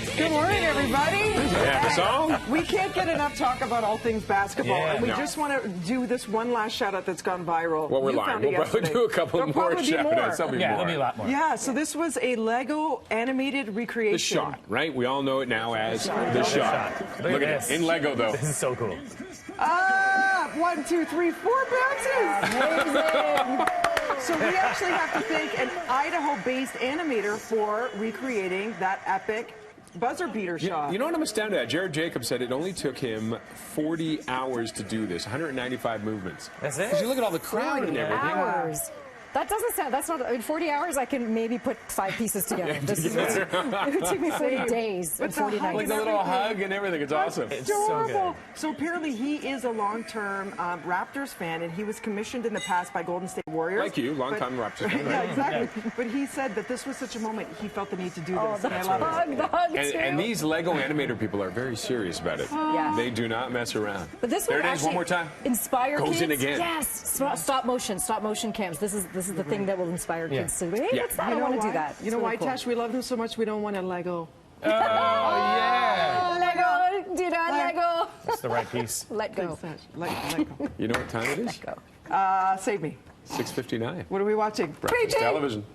Good morning, everybody. Yeah, the song? We can't get enough talk about all things basketball, and we just want to do this one last shout-out that's gone viral. Well, we're lying. We'll probably do a couple more shout-outs. There'll be a lot more. Yeah, so this was a Lego animated recreation. The Shot, right? We all know it now as The Shot. Look at this. In Lego, though. This is so cool. 1, 2, 3, 4 bounces. Amazing. So we actually have to thank an Idaho-based animator for recreating that epic buzzer beater shot. You know what I'm astounded at? Jared Jacobs said it only took him 40 hours to do this, 195 movements. That's it? Because you look at all the crowd and everything. Hours. That doesn't sound, that's not, in 40 hours I can maybe put 5 pieces together. It would take me 40 days and 40 nights. Like the little hug and everything. It's awesome. It's so good. So apparently he is a long-term Raptors fan, and he was commissioned in the past by Golden State Warriors. Like you, long-time Raptors fan. Yeah, exactly. Yeah. But he said that this was such a moment, he felt the need to do this. And I love it. The hug, and these Lego animator people are very serious about it. Yeah. They do not mess around. But this there would it is, one more time. Inspire Goes kids. in again. Yes. Stop motion cams. This is the thing that will inspire kids to hey, what's that? I want to do that. You know why, Tash? We love them so much we don't want a Lego. Oh, yeah. Lego. Do that, Lego. That's the right piece. Let go. Let go. You know what time it is? Let go. Save me. 6:59. What are we watching? Breakfast television.